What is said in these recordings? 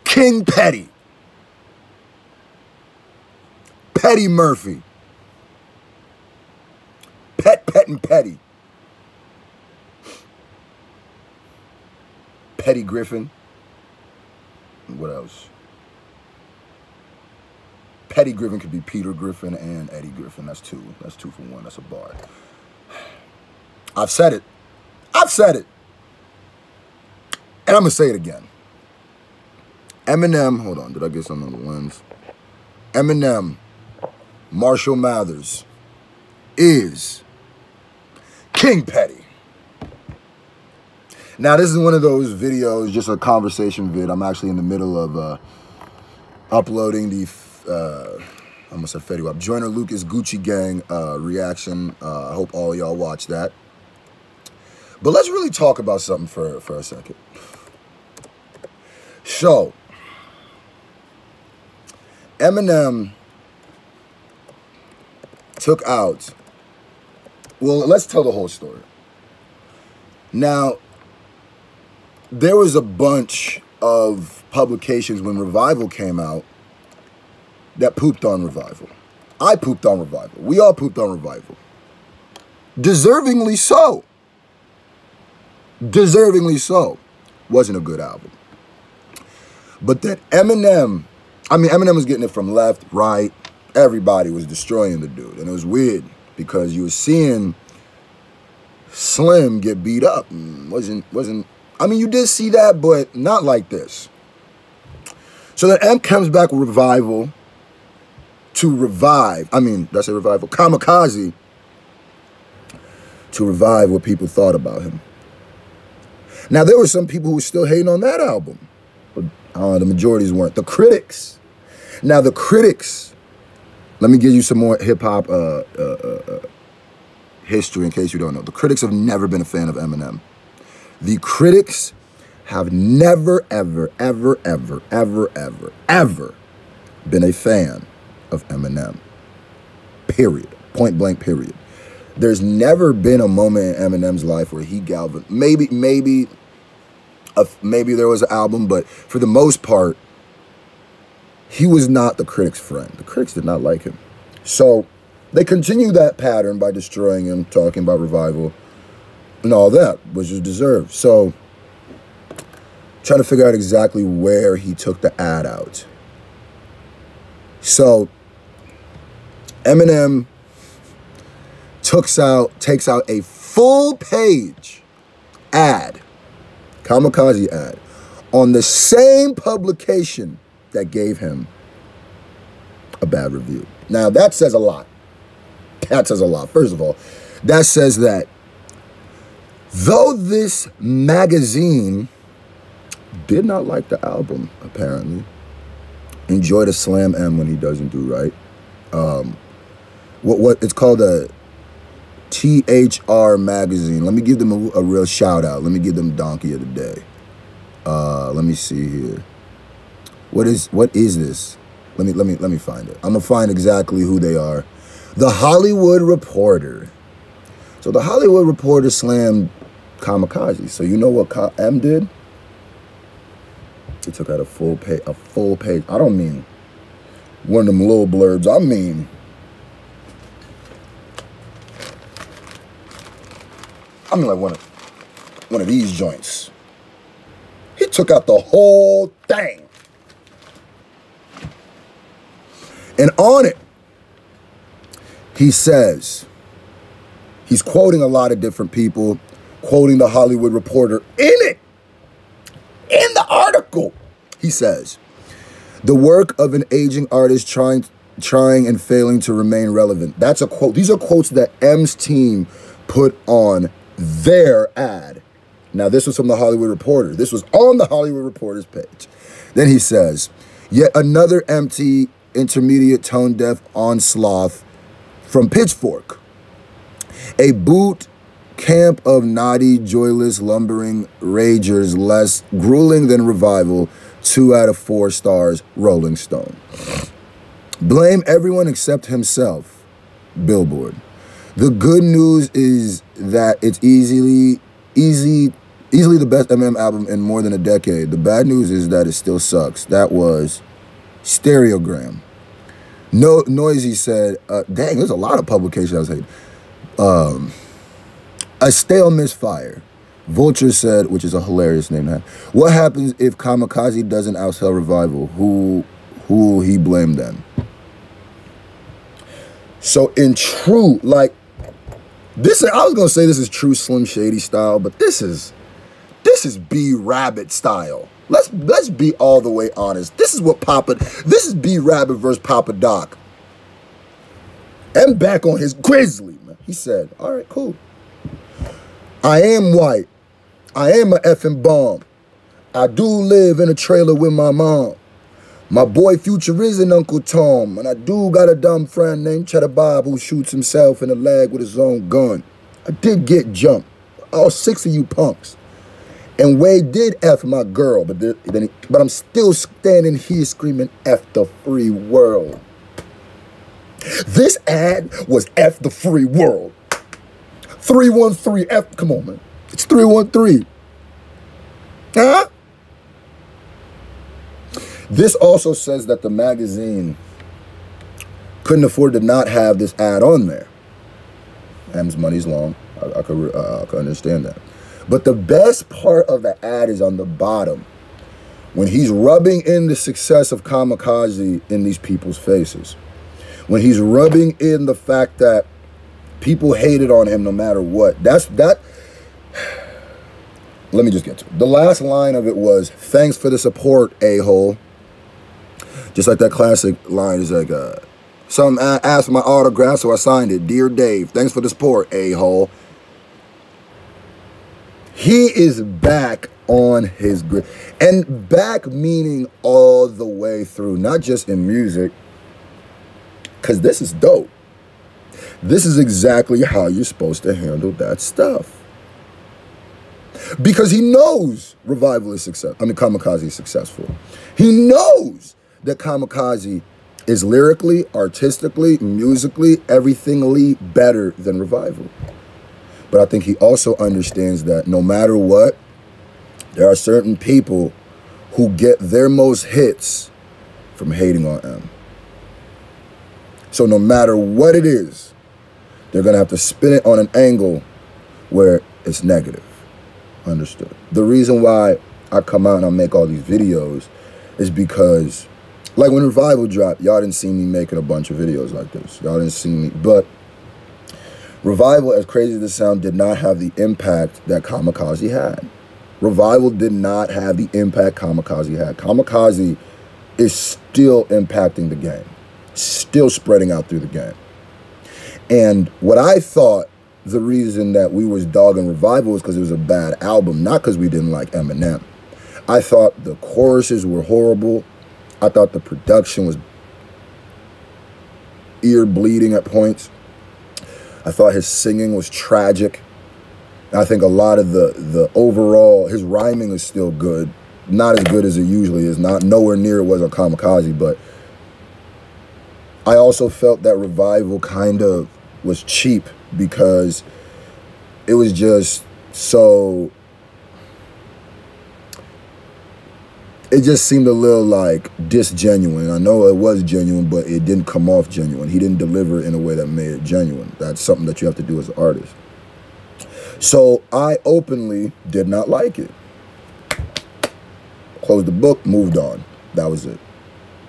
King Petty. Petty Murphy. Pet and Petty. Petty Griffin. What else? Petty Griffin could be Peter Griffin and Eddie Griffin. That's two. That's 2 for 1. That's a bar. I've said it. I've said it. And I'm going to say it again. Eminem. Hold on. Did I get something on the lens? Eminem. Marshall Mathers. Is King Petty. Now, this is one of those videos, just a conversation vid. I'm actually in the middle of uploading the, I almost said Fetty Wap, Joyner Lucas Gucci Gang reaction. I hope all y'all watch that. But let's really talk about something for a second. So, Eminem took out, well, let's tell the whole story. Now, there was a bunch of publications when Revival came out that pooped on Revival. I pooped on Revival. We all pooped on Revival. Deservingly so. Deservingly so. Wasn't a good album. But that Eminem was getting it from left, right. Everybody was destroying the dude. And it was weird because you were seeing Slim get beat up. I mean, you did see that, but not like this. So then M comes back with Revival to revive. Did I say Revival? Kamikaze to revive what people thought about him. Now, there were some people who were still hating on that album, but the majorities weren't. The critics. Now, the critics, let me give you some more hip-hop history in case you don't know. The critics have never been a fan of Eminem. The critics have never, ever, ever, ever, ever, ever, ever been a fan of Eminem. Period. Point blank, period. There's never been a moment in Eminem's life where he galvanized. Maybe there was an album, but for the most part, he was not the critics' friend. The critics did not like him. So they continue that pattern by destroying him, talking about Revival, and all that, which is deserved. So, trying to figure out exactly where he took the ad out. So, Eminem takes out a full-page ad, Kamikaze ad, on the same publication that gave him a bad review. Now, that says a lot. That says a lot. First of all, that says that though this magazine did not like the album, apparently, enjoy the Slam M when he doesn't do right. What it's called a THR magazine. Let me give them a real shout out. Let me give them Donkey of the Day. Let me see here. What is this? Let me find it. I'm gonna find exactly who they are. The Hollywood Reporter. So the Hollywood Reporter slammed Kamikaze. So you know what M did? He took out a full page. I don't mean one of them little blurbs. I mean like one of these joints. He took out the whole thing. And on it, he says, he's quoting a lot of different people, quoting the Hollywood Reporter in it. In the article, he says, the work of an aging artist trying and failing to remain relevant. That's a quote. These are quotes that M's team put on their ad. Now, this was from the Hollywood Reporter. This was on the Hollywood Reporter's page. Then he says, yet another empty, intermediate, tone-deaf onslaught from Pitchfork. A boot camp of naughty, joyless, lumbering ragers, less grueling than Revival, 2 out of 4 stars, Rolling Stone. Blame everyone except himself, Billboard. The good news is that it's easily the best Eminem album in more than a decade. The bad news is that it still sucks. That was Stereogram. No, Noisy said, dang, there's a lot of publications I was hating. A Stale Misfire. Vulture said, which is a hilarious name to have, what happens if Kamikaze doesn't outsell Revival? Who will he blame then? So in true, like, this, I was gonna say this is true Slim Shady style, but this is B Rabbit style. Let's be all the way honest. This is B Rabbit versus Papa Doc. And back on his Grizzly, man. He said, all right, cool. I am white. I am a effing bomb. I do live in a trailer with my mom. My boy Future is an Uncle Tom, and I do got a dumb friend named Cheddar Bob who shoots himself in the leg with his own gun. I did get jumped. All 6 of you punks. And Wade did F my girl, but I'm still standing here screaming F the free world. This ad was F the free world. 313 F, come on, man. It's 313. Huh? This also says that the magazine couldn't afford to not have this ad on there. M's money's long. I could understand that. But the best part of the ad is on the bottom, when he's rubbing in the success of Kamikaze in these people's faces. When he's rubbing in the fact that people hated on him no matter what. Let me just get to it. The last line of it was, thanks for the support, a-hole. Just like that classic line is like, some asked for my autograph, so I signed it. Dear Dave, thanks for the support, a-hole. He is back on his grid. And back meaning all the way through, not just in music, because this is dope. This is exactly how you're supposed to handle that stuff. Because he knows Revival is Kamikaze is successful. He knows that Kamikaze is lyrically, artistically, musically, everythingly better than Revival. But I think he also understands that no matter what, there are certain people who get their most hits from hating on M. So no matter what it is, they're going to have to spin it on an angle where it's negative. Understood. The reason why I come out and I make all these videos is because, like when Revival dropped, y'all didn't see me making a bunch of videos like this. Y'all didn't see me. But Revival, as crazy as this sound, did not have the impact that Kamikaze had. Revival did not have the impact Kamikaze had. Kamikaze is still impacting the game. Still spreading out through the game. And what I thought the reason that we was dogging Revival was because it was a bad album, not because we didn't like Eminem. I thought the choruses were horrible. I thought the production was ear bleeding at points. I thought his singing was tragic. I think a lot of the overall, his rhyming is still good. Not as good as it usually is. Not nowhere near it was on Kamikaze, but I also felt that Revival kind of was cheap because it was just so, it just seemed a little like disgenuine. I know it was genuine, but it didn't come off genuine. He didn't deliver in a way that made it genuine. That's something that you have to do as an artist. So I openly did not like it. Closed the book, moved on. That was it.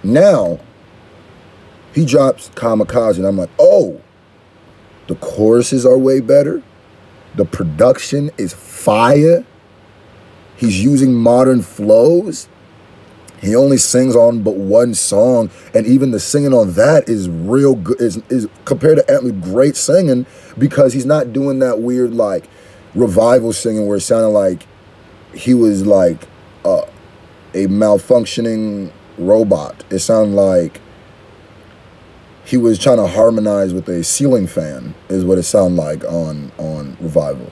Now, he drops Kamikaze, and I'm like, oh, the choruses are way better. The production is fire. He's using modern flows. He only sings on but one song, and even the singing on that is real good. Is compared to Antley, great singing, because he's not doing that weird like Revival singing where it sounded like he was like a malfunctioning robot. It sounded like he was trying to harmonize with a ceiling fan, is what it sounded like on Revival.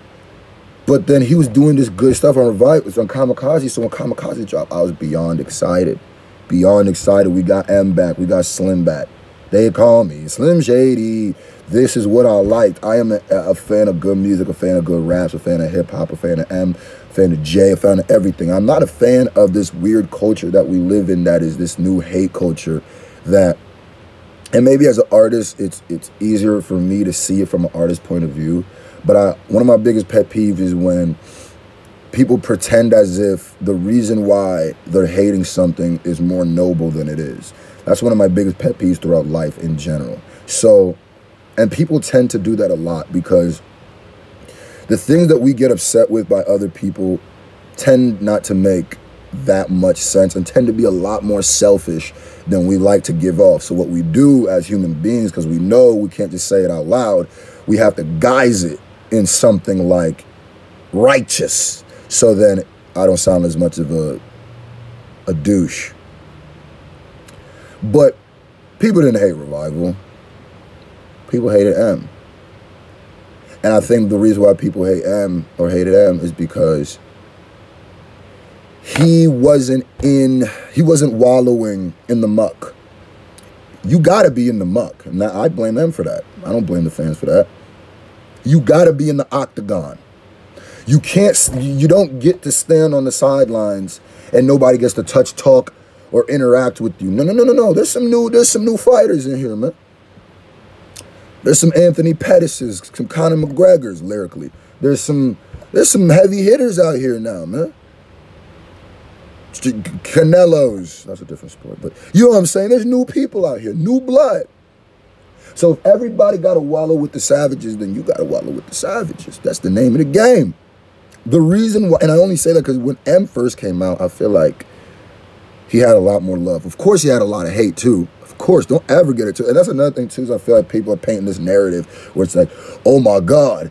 But then he was doing this good stuff on Revival, on Kamikaze. So when Kamikaze dropped, I was beyond excited. Beyond excited. We got M back. We got Slim back. They call me Slim Shady. This is what I liked. I am a fan of good music, a fan of good raps, a fan of hip-hop, a fan of M, a fan of J, a fan of everything. I'm not a fan of this weird culture that we live in that is this new hate culture that, and maybe as an artist, it's easier for me to see it from an artist's point of view. But one of my biggest pet peeves is when people pretend as if the reason why they're hating something is more noble than it is. That's one of my biggest pet peeves throughout life in general. So, and people tend to do that a lot because the things that we get upset with by other people tend not to make that much sense and tend to be a lot more selfish than we like to give off. So what we do as human beings, because we know we can't just say it out loud, we have to guise it in something like righteous. So then I don't sound as much of a douche. But people didn't hate Revival. People hated M. And I think the reason why people hate M or hated M is because he wasn't wallowing in the muck. You gotta be in the muck. And I blame them for that. I don't blame the fans for that. You gotta be in the octagon. You don't get to stand on the sidelines and nobody gets to touch, talk, or interact with you. No. There's some new fighters in here, man. There's some Anthony Pettis's, some Conor McGregor's lyrically. There's some heavy hitters out here now, man. Canelo's, that's a different sport, but you know what I'm saying? There's new people out here, new blood. So if everybody got to wallow with the savages, then you got to wallow with the savages. That's the name of the game. The reason why, and I only say that because when M first came out, I feel like he had a lot more love. Of course, he had a lot of hate too. Of course, don't ever get it too. And that's another thing too, is I feel like people are painting this narrative where it's like, oh my God,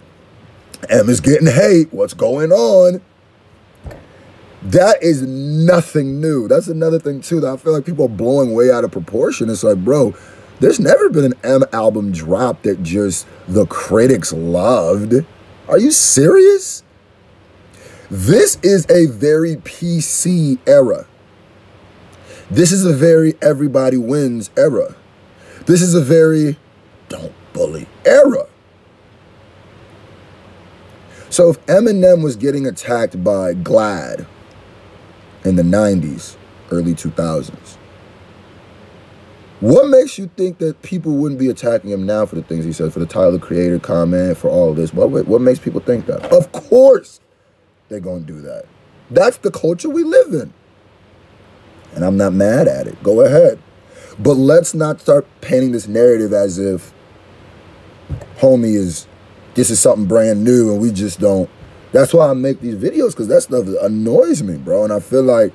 M is getting hate. What's going on? That is nothing new. That's another thing too that I feel like people are blowing way out of proportion. It's like, bro, there's never been an M album drop that just the critics loved. Are you serious? This is a very PC era. This is a very everybody wins era. This is a very don't bully era. So if Eminem was getting attacked by Glad in the 90s, early 2000s, what makes you think that people wouldn't be attacking him now for the things he said, for the Tyler, the Creator comment, for all of this? What makes people think that? Of course they're going to do that. That's the culture we live in. And I'm not mad at it. Go ahead. But let's not start painting this narrative as if, homie, this is something brand new and we just don't. That's why I make these videos, because that stuff annoys me, bro. And I feel like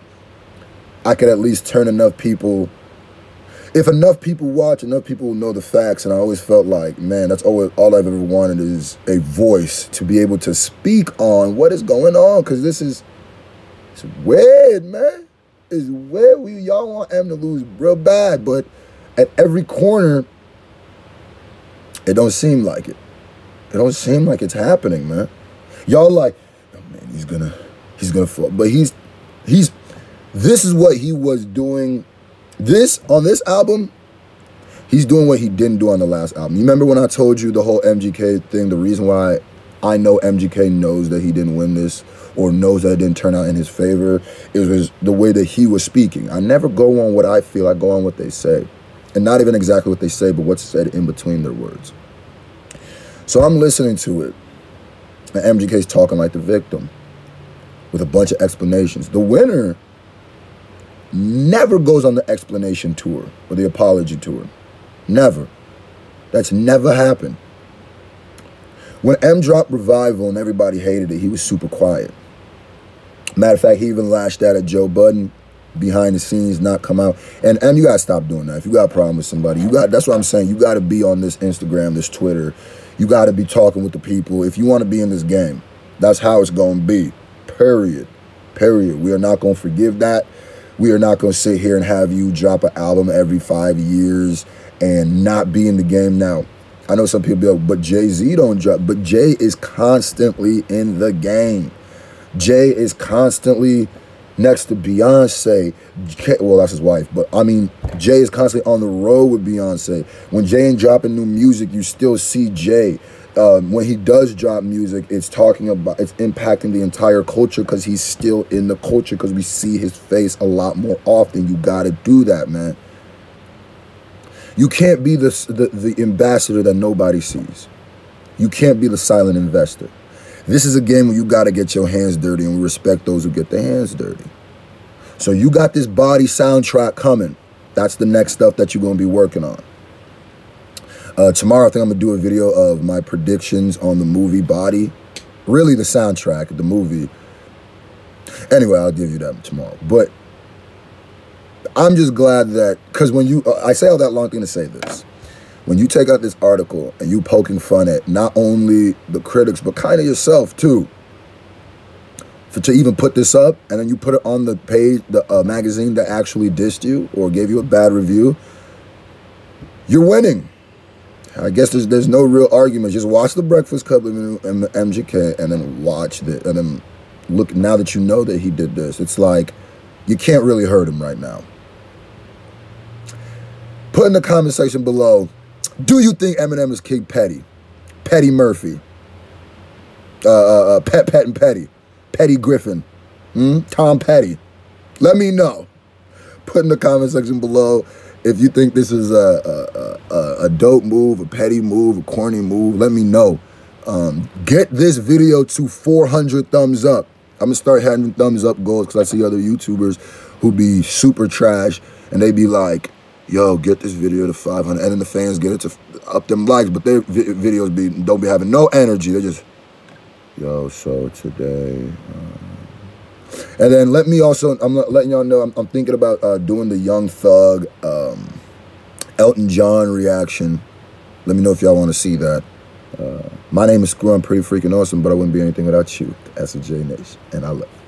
I could at least turn enough people. If enough people watch, enough people will know the facts. And I always felt like, man, that's all I've ever wanted is a voice to be able to speak on what is going on. Because it's weird, man. It's weird. Y'all want M to lose real bad. But at every corner, it don't seem like it. It don't seem like it's happening, man. Y'all like, oh man, he's gonna fall. But this is what he was doing. On this album, he's doing what he didn't do on the last album. You remember when I told you the whole MGK thing, the reason why I know MGK knows that he didn't win this or knows that it didn't turn out in his favor, it was the way that he was speaking. I never go on what I feel, I go on what they say. And not even exactly what they say, but what's said in between their words. So I'm listening to it, and MGK's talking like the victim with a bunch of explanations. The winner never goes on the explanation tour or the apology tour. Never. That's never happened. When M dropped Revival and everybody hated it, he was super quiet. Matter of fact, he even lashed out at Joe Budden behind the scenes, not come out. And you gotta stop doing that. If you got a problem with somebody, that's what I'm saying. You gotta be on this Instagram, this Twitter. You gotta be talking with the people. If you wanna be in this game, that's how it's gonna be. Period. Period. We are not gonna forgive that. We are not gonna sit here and have you drop an album every 5 years and not be in the game now. I know some people be like, but Jay-Z don't drop. But Jay is constantly in the game. Jay is constantly next to Beyonce. Well, that's his wife, but I mean, Jay is constantly on the road with Beyonce. When Jay ain't dropping new music, you still see Jay. When he does drop music, it's impacting the entire culture because he's still in the culture, because we see his face a lot more often. You got to do that, man. You can't be the ambassador that nobody sees. You can't be the silent investor. This is a game where you got to get your hands dirty, and we respect those who get their hands dirty. So you got this Body soundtrack coming. That's the next stuff that you're going to be working on. Tomorrow, I think I'm going to do a video of my predictions on the movie Body. Really the soundtrack, the movie. Anyway, I'll give you that tomorrow. But I'm just glad that, because when you, I say all that long thing to say this. When you take out this article and you poking fun at not only the critics, but kind of yourself too, to even put this up, and then you put it on the page, the magazine that actually dissed you or gave you a bad review, you're winning. I guess there's no real argument. Just watch The Breakfast Club and MGK, and then watch it, and then look. Now that you know that he did this, it's like you can't really hurt him right now. Put in the comment section below, do you think Eminem is King Petty? Petty Murphy. Pet and Petty. Petty Griffin. Tom Petty. Let me know. Put in the comment section below if you think this is a dope move, a petty move, a corny move. Let me know. Get this video to 400 thumbs up. I'm going to start having thumbs up goals because I see other YouTubers who be super trash and they be like, yo, get this video to 500, and then the fans get it to up them likes, but their videos don't be having no energy. They just, yo, so today, and then let me also, I'm letting y'all know, I'm thinking about doing the Young Thug, Elton John reaction. Let me know if y'all want to see that. My name is Scru. I'm pretty freaking awesome, but I wouldn't be anything without you, the S&J Nation, and I love you.